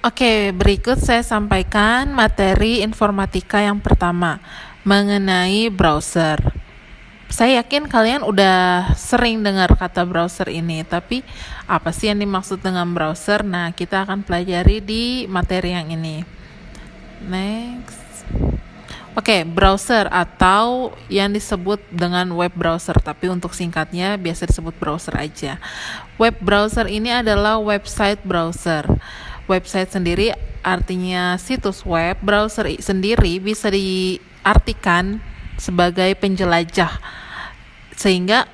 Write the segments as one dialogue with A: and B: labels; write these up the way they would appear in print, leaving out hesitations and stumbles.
A: Oke, berikut saya sampaikan materi informatika yang pertama mengenai browser. Saya yakin kalian udah sering dengar kata browser ini, tapi apa sih yang dimaksud dengan browser? Nah, kita akan pelajari di materi yang ini. Next. Oke, browser atau yang disebut dengan web browser, tapi untuk singkatnya biasa disebut browser aja. Web browser ini adalah website browser. Website sendiri artinya situs web, browser sendiri bisa diartikan sebagai penjelajah. Sehingga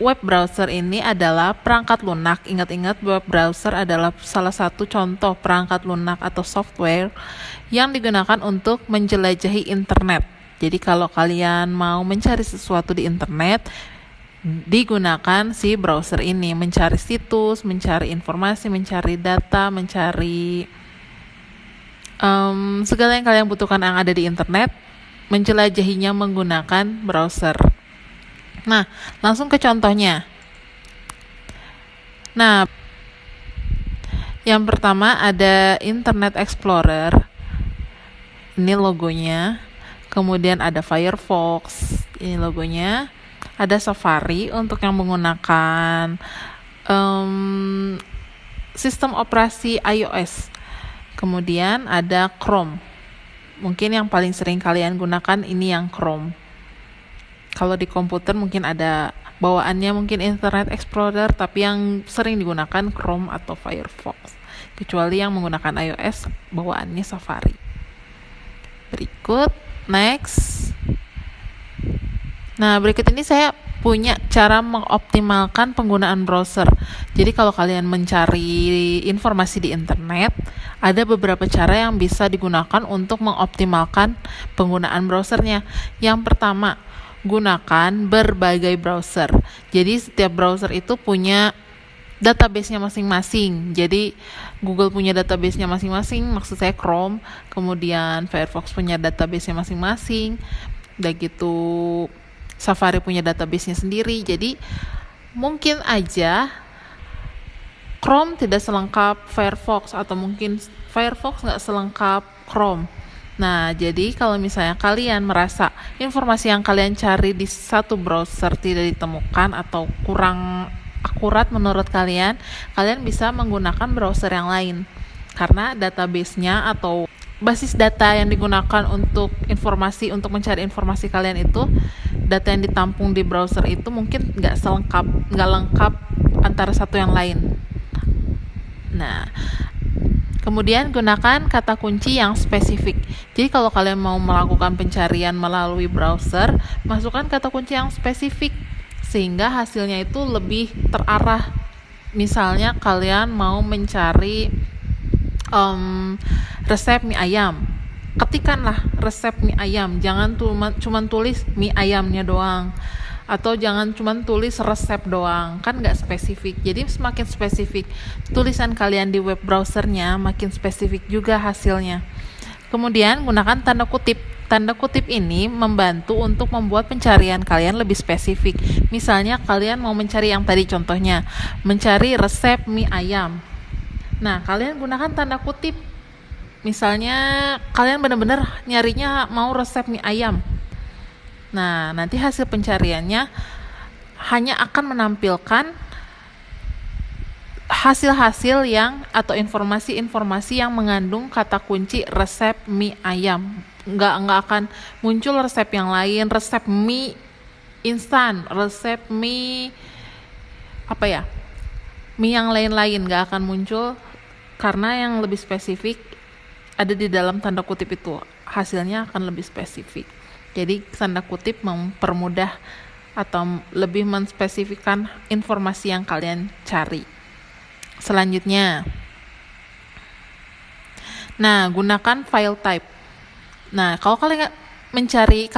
A: web browser ini adalah perangkat lunak. Ingat-ingat, web browser adalah salah satu contoh perangkat lunak atau software yang digunakan untuk menjelajahi internet. Jadi kalau kalian mau mencari sesuatu di internet, digunakan si browser ini, mencari situs, mencari informasi, mencari data, mencari segala yang kalian butuhkan yang ada di internet, menjelajahinya menggunakan browser. Nah, langsung ke contohnya. Nah, yang pertama ada Internet Explorer. Ini logonya. Kemudian ada Firefox. Ini logonya. Ada Safari untuk yang menggunakan sistem operasi iOS. Kemudian ada Chrome. Mungkin yang paling sering kalian gunakan ini yang Chrome. Kalau di komputer mungkin ada bawaannya mungkin Internet Explorer, tapi yang sering digunakan Chrome atau Firefox. Kecuali yang menggunakan iOS, bawaannya Safari. Berikut, next. Nah, berikut ini saya punya cara mengoptimalkan penggunaan browser. Jadi kalau kalian mencari informasi di internet, ada beberapa cara yang bisa digunakan untuk mengoptimalkan penggunaan browsernya. Yang pertama, gunakan berbagai browser. Jadi setiap browser itu punya database-nya masing-masing. Jadi Google punya database-nya masing-masing, maksud saya Chrome. Kemudian Firefox punya database-nya masing-masing. Udah gitu Safari punya database-nya sendiri. Jadi mungkin aja Chrome tidak selengkap Firefox, atau mungkin Firefox nggak selengkap Chrome. Nah, jadi kalau misalnya kalian merasa informasi yang kalian cari di satu browser tidak ditemukan atau kurang akurat menurut kalian, kalian bisa menggunakan browser yang lain. Karena database-nya atau basis data yang digunakan untuk mencari informasi kalian itu, data yang ditampung di browser itu mungkin nggak lengkap antara satu yang lain. Nah, kemudian gunakan kata kunci yang spesifik. Jadi kalau kalian mau melakukan pencarian melalui browser, masukkan kata kunci yang spesifik sehingga hasilnya itu lebih terarah. Misalnya kalian mau mencari resep mie ayam, ketikkanlah resep mie ayam, jangan cuma tulis mie ayamnya doang, atau jangan cuma tulis resep doang, kan nggak spesifik. Jadi semakin spesifik tulisan kalian di web browsernya, makin spesifik juga hasilnya. Kemudian gunakan tanda kutip. Tanda kutip ini membantu untuk membuat pencarian kalian lebih spesifik. Misalnya kalian mau mencari yang tadi contohnya, mencari resep mie ayam. Nah, kalian gunakan tanda kutip. Misalnya kalian benar-benar nyarinya mau resep mie ayam. Nah, nanti hasil pencariannya hanya akan menampilkan hasil-hasil yang atau informasi-informasi yang mengandung kata kunci resep mie ayam. Nggak akan muncul resep yang lain, resep mie instan, resep mie mie yang lain-lain nggak akan muncul, karena yang lebih spesifik ada di dalam tanda kutip itu, hasilnya akan lebih spesifik. Jadi tanda kutip mempermudah atau lebih menspesifikkan informasi yang kalian cari. Selanjutnya, nah, gunakan file type. Nah, kalau kalian mencari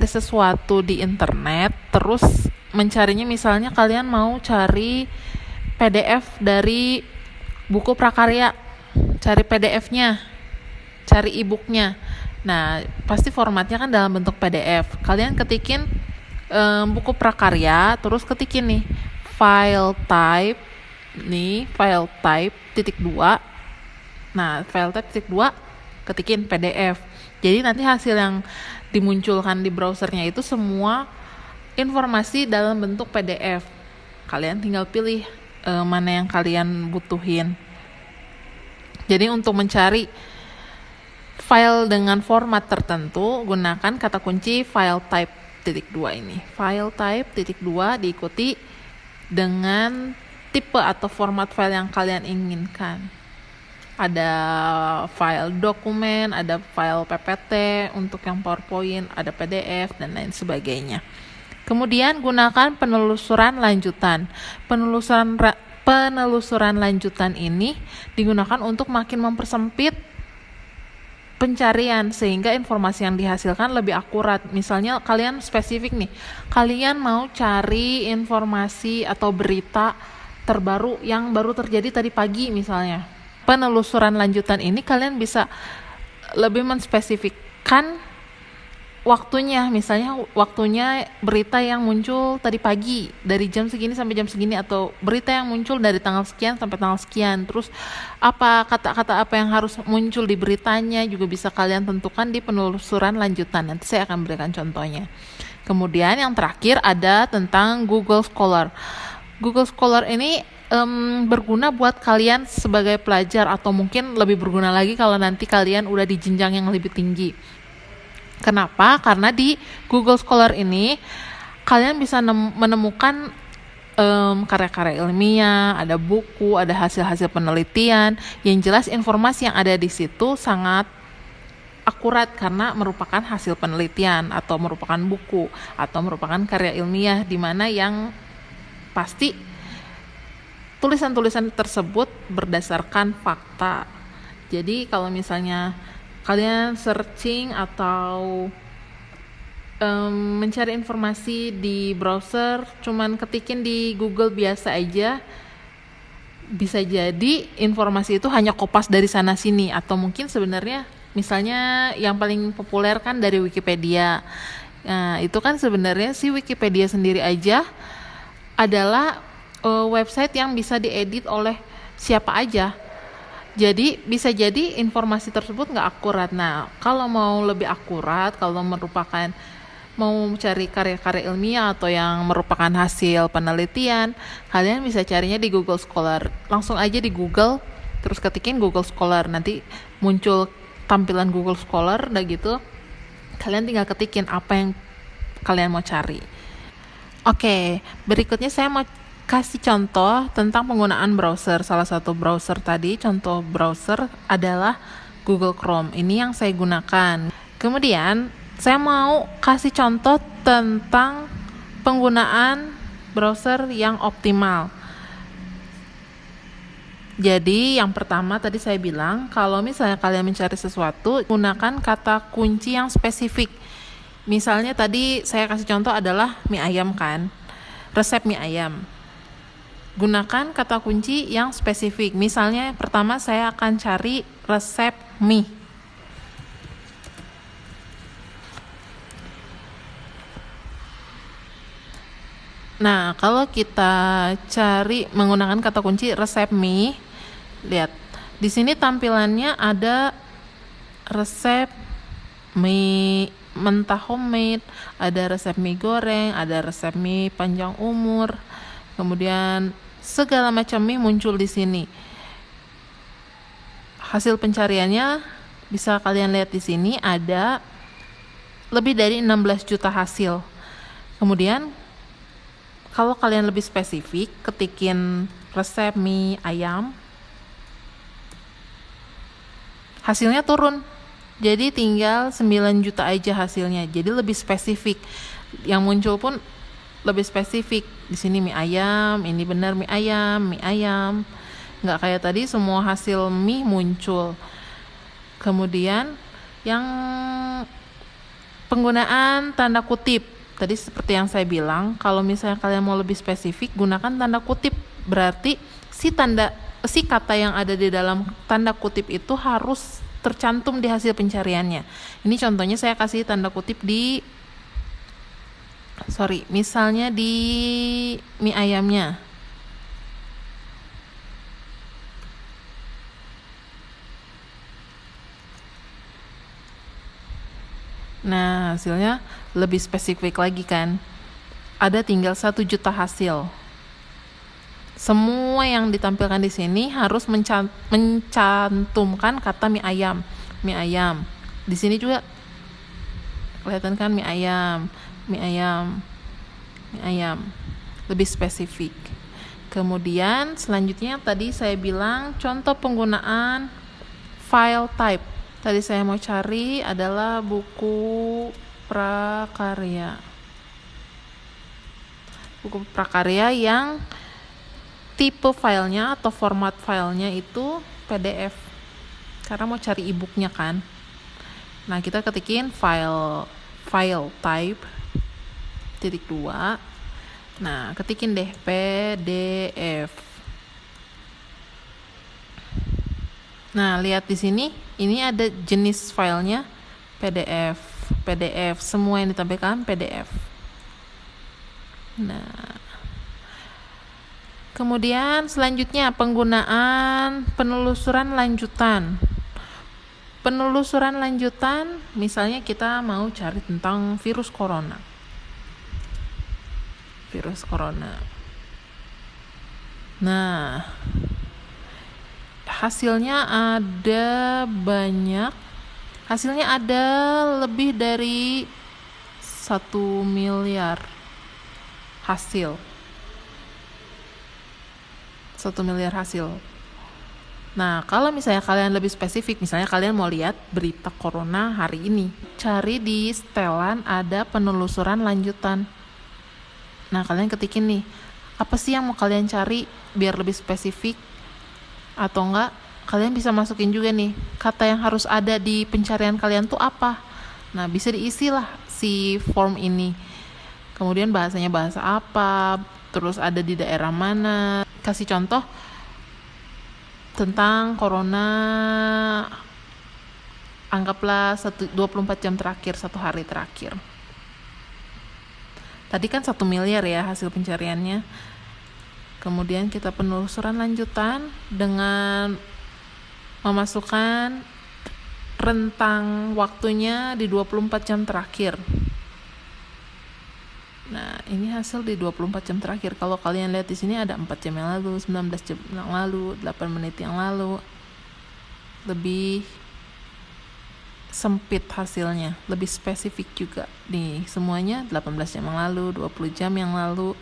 A: sesuatu di internet, terus mencarinya, misalnya kalian mau cari PDF dari buku prakarya, cari PDF-nya, cari e-booknya. Nah, pasti formatnya kan dalam bentuk PDF. Kalian ketikin buku prakarya, terus ketikin nih file type, nih file type _2 Nah, file type titik 2 ketikin PDF. Jadi nanti hasil yang dimunculkan di browsernya itu semua informasi dalam bentuk PDF. Kalian tinggal pilih mana yang kalian butuhin. Jadi untuk mencari file dengan format tertentu, gunakan kata kunci file type titik 2 ini. File type titik 2 diikuti dengan tipe atau format file yang kalian inginkan. Ada file dokumen, ada file PPT untuk yang PowerPoint, ada PDF, dan lain sebagainya. Kemudian gunakan penelusuran lanjutan. Penelusuran lanjutan ini digunakan untuk makin mempersempit pencarian sehingga informasi yang dihasilkan lebih akurat. Misalnya kalian spesifik nih, kalian mau cari informasi atau berita terbaru yang baru terjadi tadi pagi misalnya. Penelusuran lanjutan ini kalian bisa lebih menspesifikkan waktunya, misalnya waktunya berita yang muncul tadi pagi dari jam segini sampai jam segini, atau berita yang muncul dari tanggal sekian sampai tanggal sekian. Terus apa kata-kata apa yang harus muncul di beritanya juga bisa kalian tentukan di penelusuran lanjutan. Nanti saya akan berikan contohnya. Kemudian yang terakhir ada tentang Google Scholar. Google Scholar ini berguna buat kalian sebagai pelajar, atau mungkin lebih berguna lagi kalau nanti kalian udah di jenjang yang lebih tinggi. Kenapa? Karena di Google Scholar ini kalian bisa menemukan karya-karya ilmiah, ada buku, ada hasil-hasil penelitian. Yang jelas informasi yang ada di situ sangat akurat karena merupakan hasil penelitian atau merupakan buku atau merupakan karya ilmiah, di mana yang pasti tulisan-tulisan tersebut berdasarkan fakta. Jadi kalau misalnya kalian searching atau mencari informasi di browser, cuman ketikin di Google biasa aja, bisa jadi informasi itu hanya kopas dari sana sini, atau mungkin sebenarnya misalnya yang paling populer kan dari Wikipedia. Nah, itu kan sebenarnya si Wikipedia sendiri aja adalah website yang bisa diedit oleh siapa aja. Jadi bisa jadi informasi tersebut nggak akurat. Nah, kalau mau lebih akurat, kalau mau cari karya-karya ilmiah atau yang merupakan hasil penelitian, kalian bisa carinya di Google Scholar. Langsung aja di Google, terus ketikin Google Scholar, nanti muncul tampilan Google Scholar, udah gitu kalian tinggal ketikin apa yang kalian mau cari. Oke, berikutnya saya mau kasih contoh tentang penggunaan browser. Salah satu browser tadi, contoh browser adalah Google Chrome. Ini yang saya gunakan. Kemudian saya mau kasih contoh tentang penggunaan browser yang optimal. Jadi yang pertama tadi saya bilang, kalau misalnya kalian mencari sesuatu, gunakan kata kunci yang spesifik. Misalnya tadi saya kasih contoh adalah mie ayam kan, resep mie ayam. Gunakan kata kunci yang spesifik. Misalnya pertama saya akan cari resep mie. Nah, kalau kita cari menggunakan kata kunci resep mie, lihat di sini tampilannya ada resep mie mentah homemade, ada resep mie goreng, ada resep mie panjang umur, kemudian segala macam mie muncul di sini. Hasil pencariannya bisa kalian lihat di sini, ada lebih dari 16 juta hasil. Kemudian kalau kalian lebih spesifik, ketikin resep mie ayam, hasilnya turun. Jadi tinggal 9 juta aja hasilnya. Jadi lebih spesifik. Yang muncul pun lebih spesifik. Di sini mie ayam, ini benar mie ayam. Nggak kayak tadi semua hasil mie muncul. Kemudian yang penggunaan tanda kutip. Tadi seperti yang saya bilang, kalau misalnya kalian mau lebih spesifik, gunakan tanda kutip. Berarti si kata yang ada di dalam tanda kutip itu harus tercantum di hasil pencariannya. Ini contohnya saya kasih tanda kutip misalnya di mie ayamnya. Nah, hasilnya lebih spesifik lagi kan. Ada tinggal 1 juta hasil. Semua yang ditampilkan di sini harus mencantumkan kata mie ayam. Mie ayam. Di sini juga kelihatan kan mie ayam, mie ayam, mie ayam. Lebih spesifik. Kemudian selanjutnya tadi saya bilang contoh penggunaan file type. Tadi saya mau cari adalah buku prakarya. Buku prakarya yang tipe filenya atau format filenya itu PDF. Karena mau cari e-booknya kan. Nah, kita ketikin file type (2). Nah, ketikin deh PDF. Nah, lihat di sini, ini ada jenis filenya PDF. Semua yang ditampilkan PDF. Nah, kemudian selanjutnya penggunaan penelusuran lanjutan. Penelusuran lanjutan, misalnya kita mau cari tentang virus corona. Nah, hasilnya ada banyak. Hasilnya ada lebih dari 1 miliar hasil. 1 miliar hasil. Nah, kalau misalnya kalian lebih spesifik, misalnya kalian mau lihat berita corona hari ini, cari di setelan ada penelusuran lanjutan. Nah, kalian ketikin nih, apa sih yang mau kalian cari biar lebih spesifik? Atau enggak, kalian bisa masukin juga nih, kata yang harus ada di pencarian kalian tuh apa? Nah, bisa diisi lah si form ini. Kemudian bahasanya bahasa apa, terus ada di daerah mana. Kasih contoh tentang corona, anggaplah 24 jam terakhir, 1 hari terakhir. Tadi kan 1 miliar ya hasil pencariannya. Kemudian kita penelusuran lanjutan dengan memasukkan rentang waktunya di 24 jam terakhir. Nah, ini hasil di 24 jam terakhir. Kalau kalian lihat di sini ada 4 jam yang lalu, 19 jam yang lalu, 8 menit yang lalu. Lebih sempit hasilnya, lebih spesifik juga. Nih, semuanya 18 jam yang lalu, 20 jam yang lalu.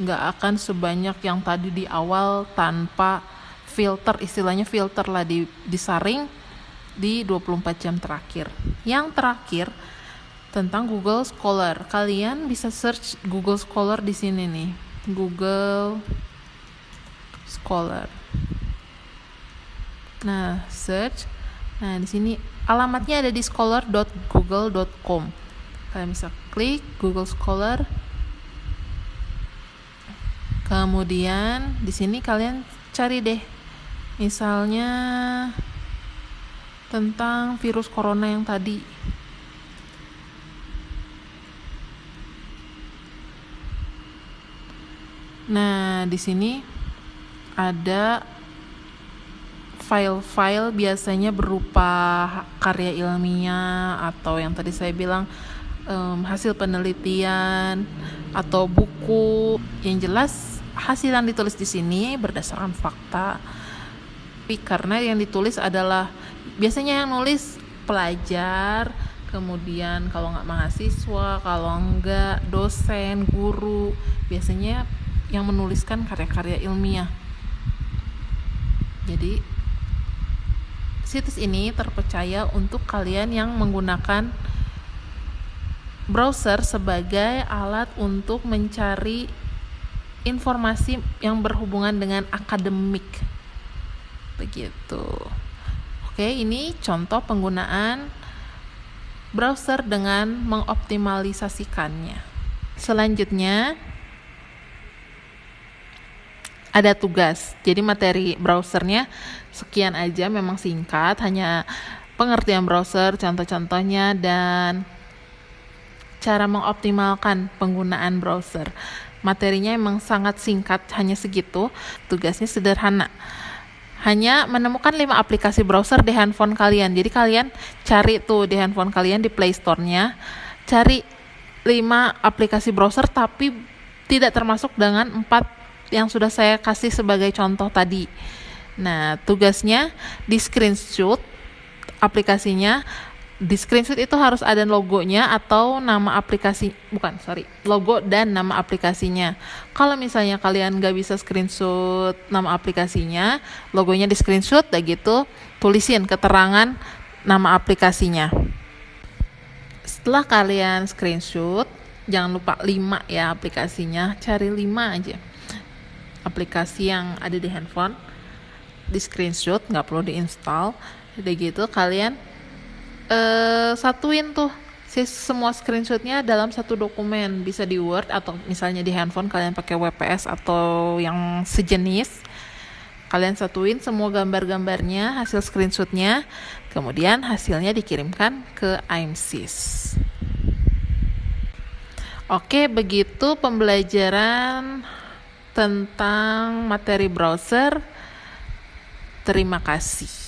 A: Nggak akan sebanyak yang tadi di awal tanpa filter, istilahnya filter lah, disaring di 24 jam terakhir. Yang terakhir tentang Google Scholar. Kalian bisa search Google Scholar di sini nih. Google Scholar. Nah, search. Nah, di sini alamatnya ada di scholar.google.com. Kalian bisa klik Google Scholar. Kemudian di sini kalian cari deh, misalnya tentang virus corona yang tadi. Nah, di sini ada file-file biasanya berupa karya ilmiah atau yang tadi saya bilang hasil penelitian atau buku. Yang jelas hasil yang ditulis di sini berdasarkan fakta. Tapi karena yang ditulis adalah biasanya yang nulis pelajar, kemudian kalau nggak mahasiswa, kalau nggak dosen, guru, biasanya yang menuliskan karya-karya ilmiah. Jadi situs ini terpercaya untuk kalian yang menggunakan browser sebagai alat untuk mencari informasi yang berhubungan dengan akademik. Begitu. Oke, ini contoh penggunaan browser dengan mengoptimalisasikannya. Selanjutnya ada tugas. Jadi materi browsernya sekian aja, memang singkat, hanya pengertian browser, contoh-contohnya, dan cara mengoptimalkan penggunaan browser. Materinya emang sangat singkat, hanya segitu. Tugasnya sederhana. hanya menemukan 5 aplikasi browser di handphone kalian. Jadi kalian cari tuh di handphone kalian di Play Store-nya, cari 5 aplikasi browser tapi tidak termasuk dengan 4 yang sudah saya kasih sebagai contoh tadi. Nah, tugasnya di screenshot aplikasinya. Di screenshot itu harus ada logonya atau nama aplikasi, logo dan nama aplikasinya. Kalau misalnya kalian nggak bisa screenshot nama aplikasinya, logonya di screenshot, udah gitu tulisin keterangan nama aplikasinya. Setelah kalian screenshot, jangan lupa 5 ya aplikasinya, cari 5 aja aplikasi yang ada di handphone, di screenshot, nggak perlu diinstal. Udah gitu kalian satuin tuh semua screenshotnya dalam satu dokumen, bisa di Word atau misalnya di handphone kalian pakai WPS atau yang sejenis. Kalian satuin semua gambar-gambarnya, hasil screenshotnya, kemudian hasilnya dikirimkan ke IMSIS. Oke, begitu pembelajaran tentang materi browser. Terima kasih.